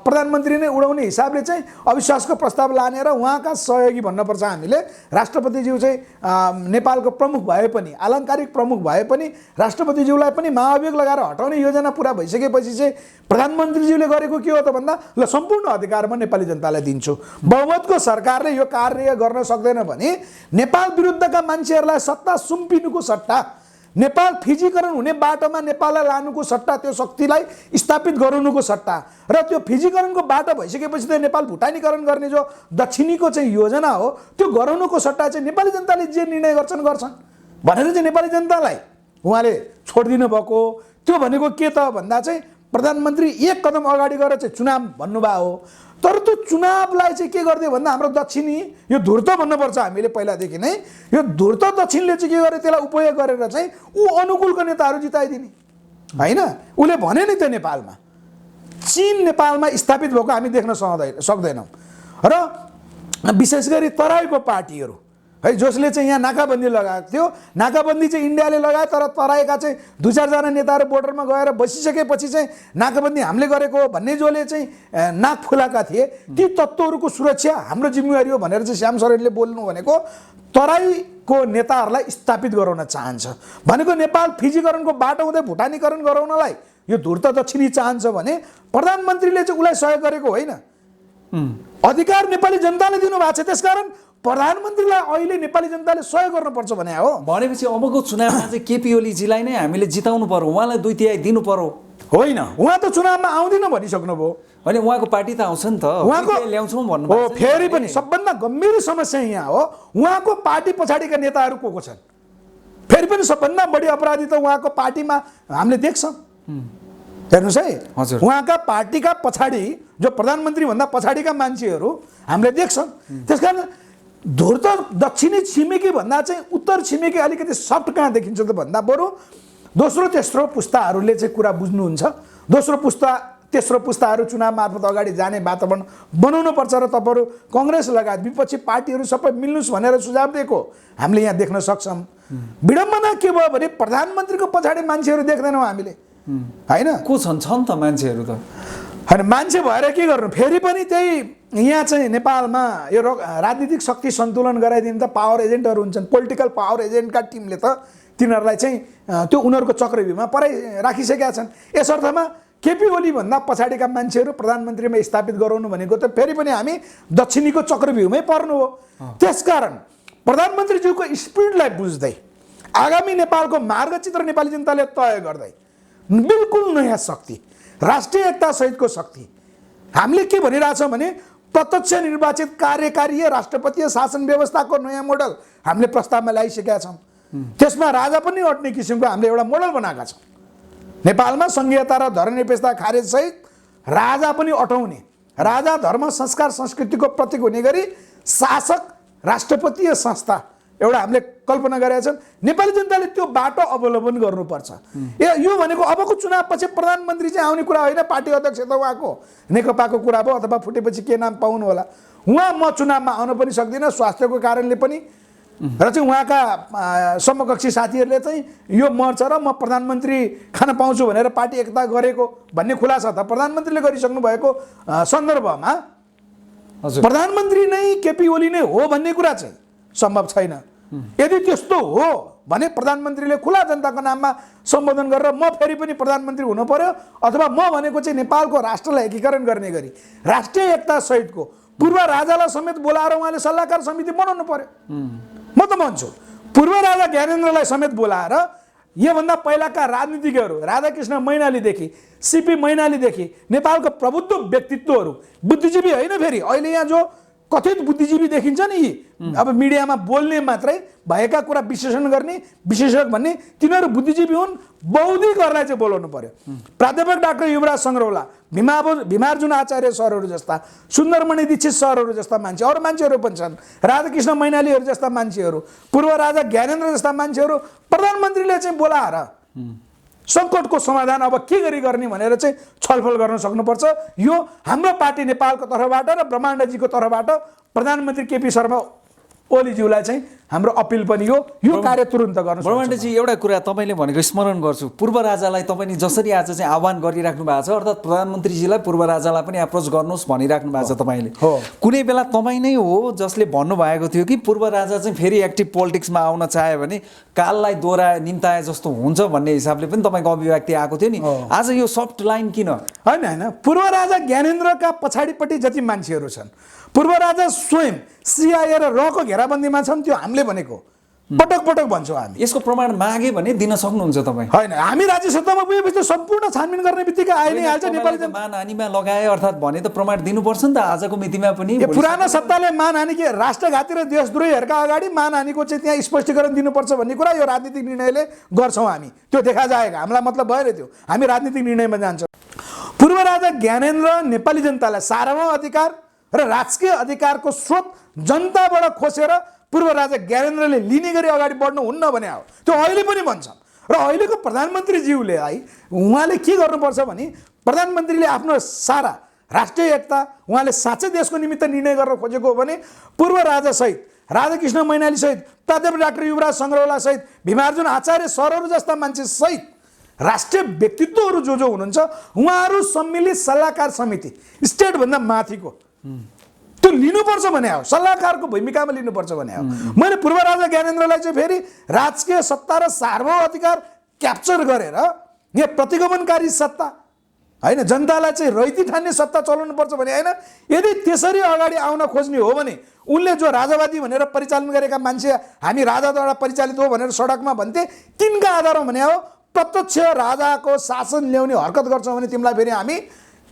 Speaker 1: प्रधानमन्त्री नै उडाउने हिसाबले चाहिँ अविश्वासको प्रस्ताव लाने र उहाँका सहयोगी भन्नुपर्छ हामीले। राष्ट्रपतिज्यू चाहिँ नेपालको प्रमुख भए पनि, आलङ्कारिक प्रमुख भए पनि राष्ट्रपतिज्यूलाई पनि महाभियोग लगाएर हटाउने योजना पुरा भइसकेपछि चाहिँ प्रधानमन्त्रीज्यूले गरेको के हो त भन्दा ल सम्पूर्ण अधिकार म नेपाली जनतालाई दिन्छु। बहुमतको सरकारले यो कार्य गर्न सक्दैन भने नेपाल विरुद्धका मान्छेहरूलाई सत्ता सुम्पिनुको सट्टा, नेपाल फिजीकरण हुने बाटोमा नेपाललाई लानुको सट्टा, त्यो शक्तिलाई स्थापित गराउनुको सट्टा र त्यो फिजीकरणको बाटो भइसकेपछि त नेपाल भुटानीकरण गर्ने जो दक्षिणीको चाहिँ योजना हो त्यो गराउनुको सट्टा चाहिँ नेपाली जनताले जे निर्णय गर्छन् भनेर चाहिँ नेपाली जनतालाई उहाँले छोडिदिनु भएको। त्यो भनेको के त भन्दा चाहिँ प्रधानमन्त्री एक कदम अगाडि गएर चाहिँ चुनाव भन्नुभयो हो। तर त्यो चुनावलाई चाहिँ के गरिदियो भन्दा हाम्रो दक्षिणी, यो धुर्त भन्नुपर्छ हामीले पहिलादेखि नै, यो धुर्त दक्षिणले चाहिँ के गर्यो त्यसलाई उपयोग गरेर चाहिँ ऊ अनुकूलको नेताहरू जिताइदिने होइन। उसले भने नि त्यो नेपालमा चीन नेपालमा स्थापित भएको हामी देख्न सक्दैनौँ। र विशेष गरी तराईको पार्टीहरू है जसले चाहिँ यहाँ नाकाबन्दी लगाएको थियो, नाकाबन्दी चाहिँ इन्डियाले लगायो तर तराईका चाहिँ 2-4 जना नेताहरू बोर्डरमा गएर बसिसकेपछि चाहिँ नाकाबन्दी हामीले गरेको हो भन्ने जसले चाहिँ नाक फुलाएका थिए, ती तत्त्वहरूको सुरक्षा हाम्रो जिम्मेवारी हो भनेर चाहिँ श्याम शरणले बोल्नु भनेको तराईको नेताहरूलाई स्थापित गराउन चाहन्छ भनेको। नेपाल फिजीकरणको बाटो हुँदै भुटानीकरण गराउनलाई यो धुर्त दक्षिणी चाहन्छ भने प्रधानमन्त्रीले चाहिँ उसलाई सहयोग गरेको होइन, अधिकार नेपाली जनताले दिनुभएको छ। त्यसकारण प्रधानमन्त्रीलाई अहिले नेपाली जनताले सहयोग गर्नुपर्छ भने हो।
Speaker 2: भनेपछि अबको चुनावमा चाहिँ केपी ओलीजीलाई नै हामीले जिताउनु पर्यो, उहाँलाई 2/3 दिनु पर्यो।
Speaker 1: होइन, उहाँ त चुनावमा आउँदिन भनिसक्नुभयो।
Speaker 2: होइन, उहाँको पार्टी त आउँछ नि त,
Speaker 1: उहाँको
Speaker 2: ल्याउँछौँ भन्नु
Speaker 1: हो। फेरि पनि सबभन्दा गम्भीर समस्या यहाँ हो उहाँको पार्टी पछाडिका नेताहरू को छन्। फेरि पनि सबभन्दा बढी अपराधी त उहाँको पार्टीमा हामीले देख्छौँ। हेर्नुहोस् है,
Speaker 2: हजुर,
Speaker 1: उहाँका पार्टीका पछाडि जो प्रधानमन्त्री भन्दा पछाडिका मान्छेहरू हामीले देख्छौँ। त्यसकारण धुर्त दक्षिणी छिमेकी भन्दा चाहिँ उत्तर छिमेकी अलिकति सफ्ट कहाँ देखिन्छ त भन्दा बरु दोस्रो तेस्रो पुस्ताहरूले चाहिँ कुरा बुझ्नुहुन्छ। दोस्रो पुस्ता तेस्रो पुस्ताहरू चुनाव मार्फत अगाडि जाने वातावरण बनाउनुपर्छ र तपाईँहरू कङ्ग्रेस लगायत विपक्षी पार्टीहरू सबै मिल्नुहोस् भनेर सुझाव दिएको हामीले यहाँ देख्न सक्छौँ। विडम्बना के भयो भने प्रधानमन्त्रीको पछाडि मान्छेहरू देख्दैनौँ हामीले होइन।
Speaker 2: को छन् त मान्छेहरू त
Speaker 1: होइन, मान्छे भएर के गर्नु। फेरि पनि त्यही यहाँ चाहिँ नेपालमा यो राजनीतिक शक्ति सन्तुलन गराइदिनु त पावर एजेन्टहरू हुन्छन्। पोलिटिकल पावर एजेन्टका टिमले त तिनीहरूलाई चाहिँ त्यो उनीहरूको चक्रव्यूहमा राखिसकेका छन्। यस अर्थमा केपी ओली भन्दा पछाडिका मान्छेहरू प्रधानमन्त्रीमा स्थापित गराउनु भनेको त फेरि पनि हामी दक्षिणीको चक्रव्यूहमै पर्नु हो। त्यसकारण प्रधानमन्त्रीज्यूको स्पिडलाई बुझ्दै आगामी नेपालको मार्गचित्र नेपाली जनताले तय गर्दै बिल्कुल नयाँ शक्ति, राष्ट्रिय एकता सहितको शक्ति हामीले के भनिरहेछौँ भने प्रत्यक्ष निर्वाचित कार्यकारीय राष्ट्रपतीय शासन व्यवस्थाको नयाँ मोडल हामीले प्रस्तावमा ल्याइसकेका छौँ। त्यसमा राजा पनि अट्ने किसिमको हामीले एउटा मोडल बनाएका छौँ। नेपालमा संघीयता र धर्मनिरपेक्षता खारेज सहित राजा पनि अटाउने, राजा धर्म संस्कार संस्कृतिको प्रतीक हुने गरी शासक राष्ट्रपतीय संस्था एउटा हामीले कल्पना गरेका छौँ। नेपाली जनताले त्यो बाटो अवलम्बन गर्नुपर्छ। यो भनेको अबको चुनाव पछि प्रधानमन्त्री चाहिँ आउने कुरा होइन, पार्टी अध्यक्ष त उहाँको नेकपाको कुरा भयो अथवा फुटेपछि के नाम पाउनु होला। उहाँ म चुनावमा आउन पनि सक्दिनँ स्वास्थ्यको कारणले पनि, र चाहिँ उहाँका समकक्षी साथीहरूले चाहिँ यो मर्छ र म प्रधानमन्त्री खान पाउँछु भनेर पार्टी एकता गरेको भन्ने खुलासा त प्रधानमन्त्रीले गरिसक्नु भएको सन्दर्भमा प्रधानमन्त्री नै केपी ओली नै हो भन्ने कुरा चाहिँ सम्भव छैन। यदि त्यस्तो हो भने प्रधानमन्त्रीले खुला जनताको नाममा सम्बोधन गरेर म फेरि पनि प्रधानमन्त्री हुनु पर्यो अथवा म भनेको चाहिँ नेपालको राष्ट्रलाई एकीकरण गर्ने गरी राष्ट्रिय एकता सहितको पूर्व राजालाई समेत बोलाएर उहाँले सल्लाहकार समिति बनाउनु पर्यो। म त भन्छु पूर्व राजा ज्ञानेन्द्रलाई समेत बोलाएर योभन्दा पहिलाका राजनीतिज्ञहरू राधाकृष्ण मैनालीदेखि सिपी मैनालीदेखि नेपालको प्रबुद्ध व्यक्तित्वहरू बुद्धिजीवी होइन फेरि अहिले यहाँ जो कथित बुद्धिजीवी देखिन्छ नि यी अब मिडियामा बोल्ने मात्रै भएका कुरा विश्लेषण गर्ने विशेषज्ञ भन्ने तिनीहरू बुद्धिजीवी हुन् बौद्धिकहरूलाई चाहिँ बोलाउनु पर्यो प्राध्यापक डाक्टर युवराज सङ्ग्रौला भीमार्जुन आचार्य सरहरू जस्ता सुन्दरमणि दीक्षित सरहरू जस्ता मान्छे अरू मान्छेहरू पनि छन् राधाकृष्ण मैनालीहरू जस्ता मान्छेहरू पूर्व राजा ज्ञानेन्द्र जस्ता मान्छेहरू प्रधानमन्त्रीले चाहिँ बोलाएर सङ्कटको समाधान अब के गरी गर्ने भनेर चाहिँ छलफल गर्न सक्नुपर्छ यो हाम्रो पार्टी नेपालको तर्फबाट र ब्रह्माण्डजीको तर्फबाट प्रधानमन्त्री केपी शर्मा ओलीज्यूलाई चाहिँ हाम्रो अपिल पनि हो यो कार्य तुरुन्त गर्नु
Speaker 2: ब्रह्माण्डजी एउटा कुरा तपाईँले भनेको स्मरण गर्छु पूर्व राजालाई तपाईँले जसरी आज चाहिँ आह्वान गरिराख्नु भएको छ अर्थात् प्रधानमन्त्रीजीलाई पूर्व राजालाई पनि एप्रोच गर्नुहोस् भनिराख्नु भएको छ तपाईँले कुनै बेला तपाईँ नै हो जसले भन्नुभएको थियो कि पूर्व राजा चाहिँ फेरि एक्टिभ पोलिटिक्समा आउन चाह्यो भने काललाई दोहोऱ्याए निम्ताए जस्तो हुन्छ भन्ने हिसाबले पनि तपाईँको अभिव्यक्ति आएको थियो नि आज यो सफ्ट लाइन किन
Speaker 1: होइन पूर्व राजा ज्ञानेन्द्रका पछाडिपट्टि जति मान्छेहरू छन् पूर्व राजा स्वयं सिआइए र रको घेराबन्दीमा छन् त्यो हामीले भनेको पटक पटक भन्छौँ हामी
Speaker 2: यसको प्रमाण मागे भने दिन सक्नुहुन्छ तपाईँ
Speaker 1: होइन हामी राज्य सत्तामा पुगेपछि सम्पूर्ण छानबिन गर्ने बित्तिकै आइ नै हाल्छ नेपाली जनता
Speaker 2: मानहानीमा लगाए अर्थात् भने त प्रमाण दिनुपर्छ नि त आजको मितिमा पनि
Speaker 1: पुरानो सत्ताले मानहानी के राष्ट्रघाती र देशद्रोहीहरूका अगाडि मानहानीको चाहिँ त्यहाँ स्पष्टीकरण दिनुपर्छ भन्ने कुरा यो राजनीतिक निर्णयले गर्छौँ हामी त्यो देखा जाएगा हामीलाई मतलब भएन त्यो हामी राजनीतिक निर्णयमा जान्छौँ पूर्व राजा ज्ञानेन्द्र नेपाली जनतालाई सार्वभौम अधिकार र राजकीय अधिकारको स्रोत जनताबाट खोसेर पूर्व राजा ज्ञानेन्द्रले लिने गरी अगाडि बढ्नु हुन्न भने हो त्यो अहिले पनि भन्छ र अहिलेको प्रधानमन्त्रीज्यूले है उहाँले के गर्नुपर्छ भने प्रधानमन्त्रीले आफ्नो सारा राष्ट्रिय एकता उहाँले साँच्चै देशको निमित्त निर्णय गर्न खोजेको हो भने पूर्व राजा सहित राधाकृष्ण मैनाली सहित प्राध्यापक डाक्टर युवराज सङ्ग्रौला सहित भीमार्जुन आचार्य सरहरू जस्ता मान्छे सहित राष्ट्रिय व्यक्तित्वहरू जो जो हुनुहुन्छ उहाँहरू सम्मिलित सल्लाहकार समिति स्टेटभन्दा माथिको त्यो लिनुपर्छ भने हो सल्लाहकारको भूमिकामा लिनुपर्छ भने हो मैले पूर्व राजा ज्ञानेन्द्रलाई चाहिँ फेरि राजकीय सत्ता र सार्वभौम अधिकार क्याप्चर गरेर यहाँ प्रतिगमनकारी सत्ता होइन जनतालाई चाहिँ रैती ठान्ने सत्ता चलाउनुपर्छ भने होइन यदि त्यसरी अगाडि आउन खोज्ने हो भने उनले जो राजावादी भनेर परिचालन गरेका मान्छे हामी राजाद्वारा परिचालित हो भनेर सडकमा भन्थे तिनका आधारमा भने हो प्रत्यक्ष राजाको शासन ल्याउने हरकत गर्छौँ भने तिमीलाई फेरि हामी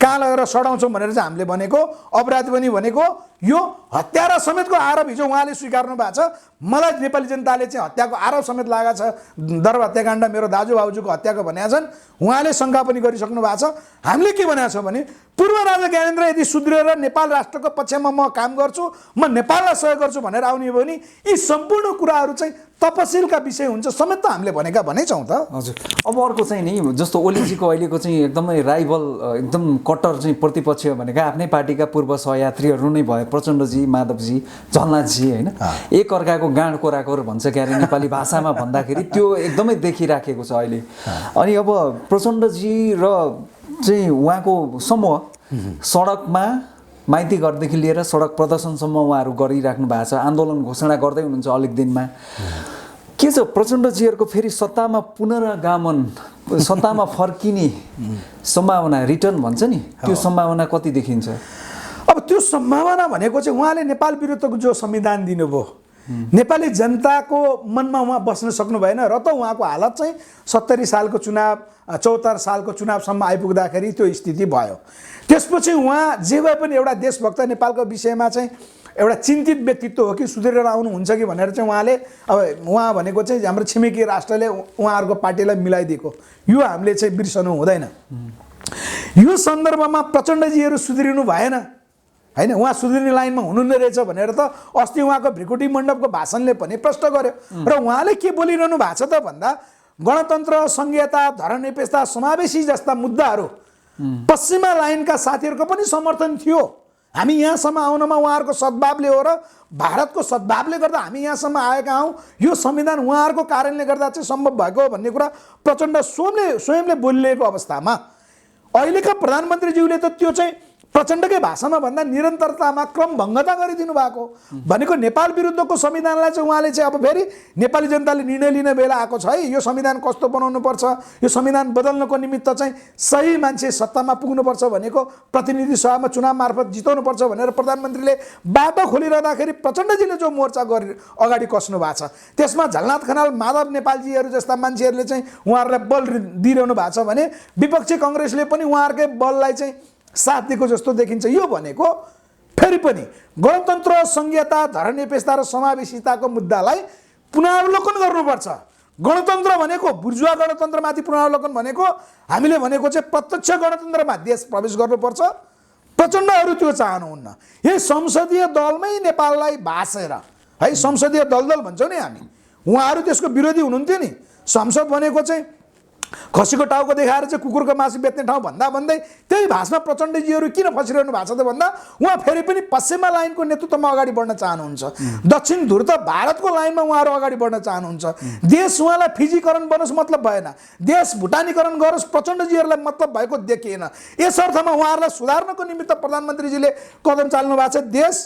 Speaker 1: कहाँ लगेर सडाउँछौँ भनेर चाहिँ हामीले भनेको अपराध पनि भनेको यो हत्यारा समेतको आरोप हिजो उहाँले स्वीकार्नु भएको छ मलाई नेपाली जनताले चाहिँ हत्याको आरोप समेत लागेको छ दर्ब हत्याकाण्ड मेरो दाजु भाउजूको हत्याको भनेका छन् उहाँले शङ्का पनि गरिसक्नु भएको छ हामीले के भनेको छौँ भने पूर्व राजा ज्ञानेन्द्र यदि सुध्रिएर नेपाल राष्ट्रको पक्षमा म काम गर्छु म नेपाललाई सहयोग गर्छु भनेर आउने हो भने यी सम्पूर्ण कुराहरू चाहिँ तपसिलका विषय हुन्छ समेत त हामीले भनेका भनेछौँ त
Speaker 2: हजुर अब अर्को चाहिँ नि जस्तो ओलीजीको अहिलेको चाहिँ एकदमै राइभल एकदम कट्टर चाहिँ प्रतिपक्ष भनेका आफ्नै पार्टीका पूर्व सहयात्रीहरू नै भयो प्रचण्डजी माधवजी झलनाथजी होइन एक अर्काको गाँड कोराकोर भन्छ क्यारे नेपाली भाषामा भन्दाखेरि त्यो एकदमै देखिराखेको छ अहिले अनि अब प्रचण्डजी र चाहिँ उहाँको समूह सडकमा माइती घरदेखि लिएर सडक प्रदर्शनसम्म उहाँहरू गरिराख्नु भएको छ आन्दोलन घोषणा गर्दै हुनुहुन्छ अलिक दिनमा के छ प्रचण्डजीहरूको फेरि सत्तामा पुनरागमन सत्तामा फर्किने सम्भावना रिटर्न भन्छ नि त्यो सम्भावना कति देखिन्छ
Speaker 1: अब त्यो सम्भावना भनेको चाहिँ उहाँले नेपाल विरुद्धको जो संविधान दिनुभयो नेपाली जनताको मनमा उहाँ बस्न सक्नु भएन र त उहाँको हालत चाहिँ 70 सालको चुनाव 74 सालको चुनावसम्म आइपुग्दाखेरि त्यो स्थिति भयो त्यसपछि उहाँ जे भए पनि एउटा देशभक्त नेपालको विषयमा चाहिँ एउटा चिन्तित व्यक्तित्व हो कि सुध्रेर आउनुहुन्छ कि भनेर चाहिँ उहाँले अब उहाँ भनेको चाहिँ हाम्रो छिमेकी राष्ट्रले उहाँहरूको पार्टीलाई मिलाइदिएको यो हामीले चाहिँ बिर्सनु हुँदैन यो सन्दर्भमा प्रचण्डजीहरू सुध्रिनु भएन हैन उहाँ सुध्रिने लाइनमा हुनुहुन्न रहेछ भनेर त अस्ति उहाँको भ्रिकुटी मण्डपको भाषणले पनि प्रश्न गर्यो र उहाँले के बोलिरहनु भएको छ त भन्दा गणतन्त्र संघीयता धर्मनिरपेक्षता समावेशी जस्ता मुद्दाहरू पश्चिमा लाइनका साथीहरूको पनि समर्थन थियो हामी यहाँसम्म आउनमा उहाँहरूको सद्भावले हो र भारतको सद्भावले गर्दा हामी यहाँसम्म आएका हौँ यो संविधान उहाँहरूको कारणले गर्दा चाहिँ सम्भव भएको हो भन्ने कुरा प्रचण्ड स्वयंले बोलिरहेको अवस्थामा अहिलेका प्रधानमन्त्रीज्यूले त त्यो चाहिँ प्रचण्डकै भाषामा भन्दा निरन्तरतामा क्रमभङ्गता गरिदिनु भएको भनेको नेपाल विरुद्धको संविधानलाई चाहिँ उहाँले चाहिँ अब फेरि नेपाली जनताले निर्णय लिने बेला आएको छ है, यो संविधान कस्तो बनाउनुपर्छ, यो संविधान बदल्नको निमित्त चाहिँ सही मान्छे सत्तामा पुग्नुपर्छ भनेको प्रतिनिधि सभामा चुनाव मार्फत जिताउनुपर्छ भनेर प्रधानमन्त्रीले बाटो खोलिरहँदाखेरि प्रचण्डजीले जो मोर्चा गरि अगाडि कस्नु भएको छ त्यसमा झलनाथ खनाल, माधव नेपालजीहरू जस्ता मान्छेहरूले चाहिँ उहाँहरूलाई बल दिइरहनु भएको छ भने विपक्षी कङ्ग्रेसले पनि उहाँहरूकै बललाई चाहिँ साथ दिएको जस्तो देखिन्छ। यो भनेको फेरि पनि गणतन्त्र, संघीयता, धर्मनिरपेक्षता र समावेशिताको मुद्दालाई पुनरावलोकन गर्नुपर्छ। गणतन्त्र भनेको बुर्जुवा गणतन्त्रमाथि पुनरावलोकन भनेको हामीले भनेको चाहिँ प्रत्यक्ष गणतन्त्रमा देश प्रवेश गर्नुपर्छ। प्रचण्डहरू त्यो चाहनुहुन्न। यही संसदीय दलमै नेपाललाई भाँसेर है, संसदीय दलदल भन्छौँ नि हामी, उहाँहरू त्यसको विरोधी हुनुहुन्थ्यो नि। संसद भनेको चाहिँ खसीको टाउको देखाएर चाहिँ कुकुरको मासु बेच्ने ठाउँ भन्दा भन्दै त्यही भाषमा प्रचण्डजीहरू किन फसिरहनु भएको छ त भन्दा उहाँ फेरि पनि पश्चिमा लाइनको नेतृत्वमा अगाडि बढ्न चाहनुहुन्छ, दक्षिण ध्रुव त भारतको लाइनमा उहाँहरू अगाडि बढ्न चाहनुहुन्छ। देश उहाँलाई फिजीकरण बनोस् मतलब भएन, देश भुटानीकरण गरोस् प्रचण्डजीहरूलाई मतलब भएको देखिएन। यस अर्थमा उहाँहरूलाई सुधार्नको निमित्त प्रधानमन्त्रीजीले कदम चाल्नु भएको छ। देश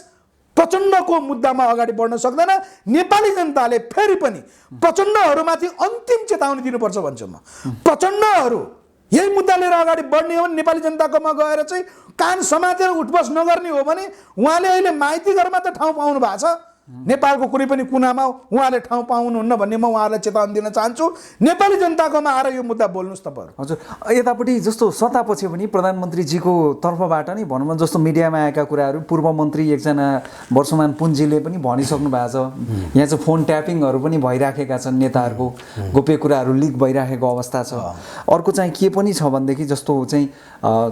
Speaker 1: प्रचण्डको मुद्दामा अगाडि बढ्न सक्दैन। नेपाली जनताले फेरि पनि प्रचण्डहरूमाथि अन्तिम चेतावनी दिनुपर्छ भन्छु म। प्रचण्डहरू यही मुद्दा लिएर अगाडि बढ्ने हो भने नेपाली जनताकोमा गएर चाहिँ कान समातेर उठबस नगर्ने हो भने उहाँले अहिले माइती घरमा त ठाउँ पाउनु भएको छ, नेपालको कुनै पनि कुनामा उहाँले ठाउँ पाउनुहुन्न भन्ने म उहाँहरूलाई चेतावनी दिन चाहन्छु। नेपाली जनताकोमा आएर यो मुद्दा बोल्नुहोस् तपाईहरु।
Speaker 2: हजुर, यतापट्टि जस्तो सत्तापछि पनि प्रधानमन्त्रीजीको तर्फबाट नै भनौँ न, जस्तो मिडियामा आएका कुराहरू पूर्व मन्त्री एकजना वर्षमान पुञ्जीले पनि भनिसक्नु भएको छ। यहाँ चाहिँ फोन ट्यापिङहरू पनि भइराखेका छन्, नेताहरूको गोप्य कुराहरू लिक भइराखेको अवस्था छ। अर्को चाहिँ के पनि छ भनेदेखि जस्तो चाहिँ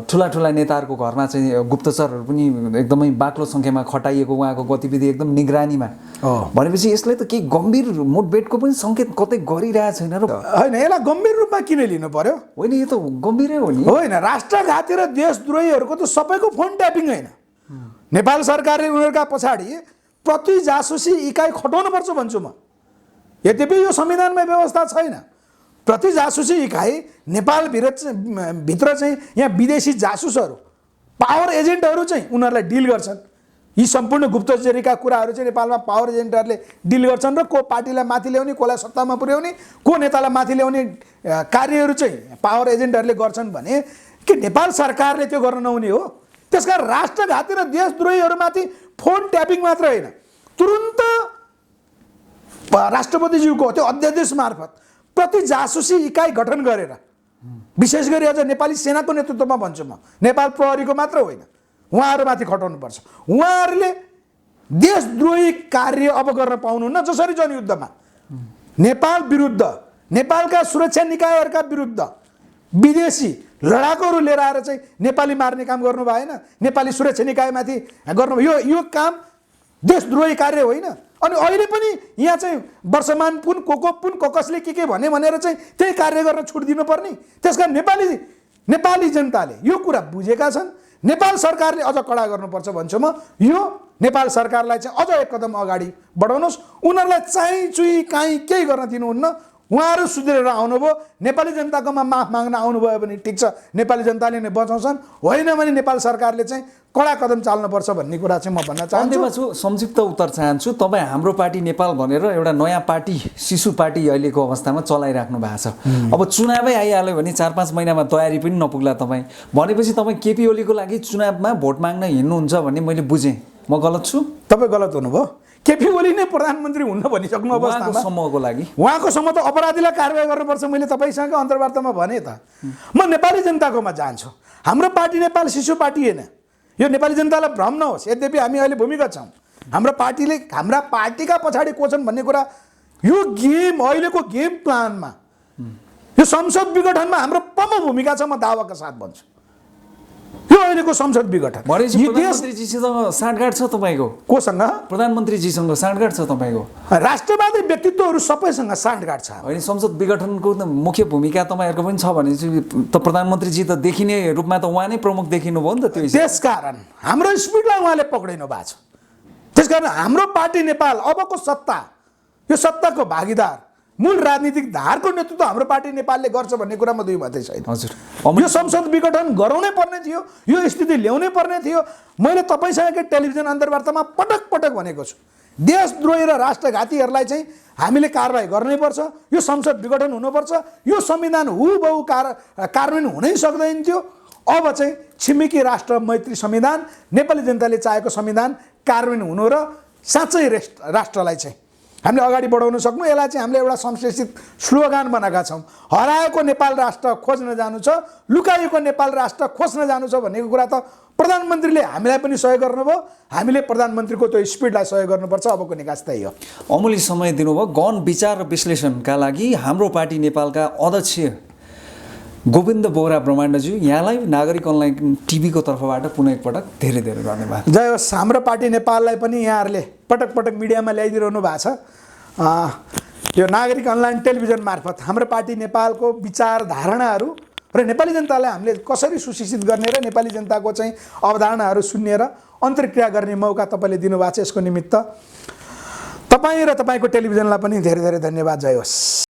Speaker 2: ठुला ठुला नेताहरूको घरमा चाहिँ गुप्तचरहरू पनि एकदमै बाक्लो सङ्ख्यामा खटाइएको, उहाँको गतिविधि एकदम निगरानीमा भनेपछि यसलाई त केही गम्भीर मुठभेडको पनि सङ्केत कतै गरिरहेको छैन र
Speaker 1: होइन। यसलाई गम्भीर रूपमा किन लिनु पर्यो?
Speaker 2: होइन, यो त गम्भीरै हो नि।
Speaker 1: होइन, राष्ट्रघाती र देशद्रोहीहरूको त सबैको फोन ट्यापिङ होइन। नेपाल सरकारले उनीहरूका पछाडि प्रति जासुसी इकाइ खटाउनुपर्छ भन्छु म। यद्यपि यो संविधानमा व्यवस्था छैन। प्रति जासुसी इकाइ नेपाल भित्र चाहिँ यहाँ विदेशी जासुसहरू, पावर एजेन्टहरू चाहिँ उनीहरूलाई डिल गर्छन्। यी सम्पूर्ण गुप्तचरीका कुराहरू चाहिँ नेपालमा पावर एजेन्टहरूले डिल गर्छन् र को पार्टीलाई माथि ल्याउने, कोलाई सत्तामा पुर्याउने, को नेतालाई माथि ल्याउने कार्यहरू चाहिँ पावर एजेन्टहरूले गर्छन् भने कि नेपाल सरकारले त्यो गर्न नहुने हो। त्यसकारण राष्ट्रघाती र देशद्रोहीहरूमाथि फोन ट्यापिङ मात्र होइन, तुरुन्त राष्ट्रपतिज्यूको त्यो अध्यादेश मार्फत प्रति जासुसी इकाइ गठन गरेर, विशेष गरी अझ नेपाली सेनाको नेतृत्वमा भन्छु म, नेपाल प्रहरीको मात्र होइन, उहाँहरूमाथि खटाउनुपर्छ। उहाँहरूले देशद्रोही कार्य अब गर्न पाउनुहुन्न। जसरी जनयुद्धमा नेपाल विरुद्ध, नेपालका सुरक्षा निकायहरूका विरुद्ध विदेशी लडाकुहरू लिएर आएर चाहिँ नेपाली मार्ने काम गर्नु भएन, नेपाली सुरक्षा निकायमाथि गर्नु, यो काम देशद्रोही कार्य होइन। अनि अहिले पनि यहाँ चाहिँ वर्षमान पुन कसले के भने भनेर चाहिँ त्यही कार्य गर्न छुट दिनुपर्ने। त्यसकारण नेपाली जनताले यो कुरा बुझेका छन्। नेपाल सरकारले अझ कडा गर्नुपर्छ भन्छु म। यो नेपाल सरकारलाई चाहिँ अझ एक कदम अगाडि बढाउनुहोस्। उनीहरूलाई चाहिँ चुई काहीँ केही गर्न दिनुहुन्न। उहाँहरू सुध्रेर आउनुभयो, नेपाली जनताकोमा माफ माग्न आउनुभयो भने ठिक छ, नेपाली जनताले नै बचाउँछन्, होइन भने नेपाल सरकारले चाहिँ कडा कदम चाल्नुपर्छ भन्ने कुरा चाहिँ म भन्न चाहन्छु।
Speaker 2: संक्षिप्त उत्तर चाहन्छु। तपाईँ हाम्रो पार्टी नेपाल भनेर एउटा नयाँ पार्टी, शिशु पार्टी अहिलेको अवस्थामा चलाइराख्नु भएको छ। अब चुनावै आइहाल्यो भने 4-5 महिनामा तयारी पनि नपुग्ला तपाईँ भनेपछि तपाईँ केपी ओलीको लागि चुनावमा भोट माग्न हिँड्नुहुन्छ भन्ने मैले बुझेँ। म गलत छु?
Speaker 1: तपाईँ गलत हुनुभयो। केपी ओली नै प्रधानमन्त्री हुन्न भनिसक्नु अवस्थामा
Speaker 2: समूहको लागि,
Speaker 1: उहाँको समूह त अपराधीलाई कारवाही गर्नुपर्छ। मैले तपाईँसँग अन्तर्वार्तामा भने त म नेपाली जनताकोमा जान्छु। हाम्रो पार्टी नेपाल शिशु पार्टी होइन। यो नेपाली जनतालाई भ्रम नहोस्। यद्यपि हामी अहिले भूमिगत छौँ। हाम्रा पार्टीका पछाडि को छन् भन्ने कुरा यो गेम, अहिलेको गेम प्लानमा, यो संसद विघटनमा हाम्रो प्रमुख भूमिका छ। म दावाका साथ भन्छु यो अहिलेको संसद विघटन।
Speaker 2: प्रधानमन्त्रीजीसँग साँठगाँठ छ तपाईँको?
Speaker 1: कोसँग?
Speaker 2: प्रधानमन्त्रीजीसँग साँठगाँठ छ तपाईँको?
Speaker 1: राष्ट्रवादी व्यक्तित्वहरू सबैसँग साँठगाँठ छ।
Speaker 2: होइन, संसद विघटनको मुख्य भूमिका तपाईँहरूको पनि छ भने त प्रधानमन्त्रीजी त देखिने रूपमा त उहाँ नै प्रमुख देखिनुभयो नि त। त्यो
Speaker 1: त्यसकारण हाम्रो स्पिडलाई उहाँले पक्रिनु भएको छ। त्यसकारण हाम्रो पार्टी नेपाल अबको सत्ता, यो सत्ताको भागीदार मूल राजनीतिक धारको नेतृत्व हाम्रो पार्टी नेपालले गर्छ भन्ने कुरामा दुई मात्रै छैन।
Speaker 2: हजुर
Speaker 1: यो संसद विघटन गराउनै पर्ने थियो, यो स्थिति ल्याउनै पर्ने थियो। मैले तपाईँसँगकै टेलिभिजन अन्तर्वार्तामा पटक पटक भनेको छु, देशद्रोही र राष्ट्रघातीहरूलाई चाहिँ हामीले कारबाही गर्नैपर्छ, यो संसद विघटन हुनुपर्छ, यो संविधान हुबहु कार्यान्वयन हुनै सक्दैन थियो। अब चाहिँ छिमेकी राष्ट्र मैत्री संविधान, नेपाली जनताले चाहेको संविधान कार्यान्वयन हुनु र साँच्चै राष्ट्रलाई चाहिँ हामीले अगाडि बढाउन सक्नु। यसलाई चाहिँ हामीले एउटा संश्लेषित स्लोगान बनाएका छौँ, हराएको नेपाल राष्ट्र खोज्न जानु छ, लुकाएको नेपाल राष्ट्र खोज्न जानु छ भन्नेको कुरा त प्रधानमन्त्रीले हामीलाई पनि सहयोग गर्नुभयो, हामीले प्रधानमन्त्रीको त्यो स्पिडलाई सहयोग गर्नुपर्छ। अबको निकास त्यही हो।
Speaker 2: अमूल्य समय दिनुभयो। गहन विचार र विश्लेषणका लागि हाम्रो पार्टी नेपालका अध्यक्ष गोविन्द बोहरा ब्रह्माण्डज्यू, यहाँलाई नागरिक अनलाइन टिभीको तर्फबाट पुनः एकपटक धेरै धेरै धन्यवाद।
Speaker 1: जय होस्। हाम्रो पार्टी नेपाललाई पनि यहाँहरूले पटक पटक मिडियामा ल्याइदिइरहनु भएको छ। यो नागरिक अनलाइन टेलिभिजन मार्फत हाम्रो पार्टी नेपालको विचार धारणाहरू र नेपाली जनतालाई हामीले कसरी सुशिक्षित गर्ने र नेपाली जनताको चाहिँ अवधारणाहरू सुन्ने र अन्तर्क्रिया गर्ने मौका तपाईँले दिनुभएको छ। यसको निमित्त तपाईँ र तपाईँको टेलिभिजनलाई पनि धेरै धेरै धन्यवाद। जय होस्।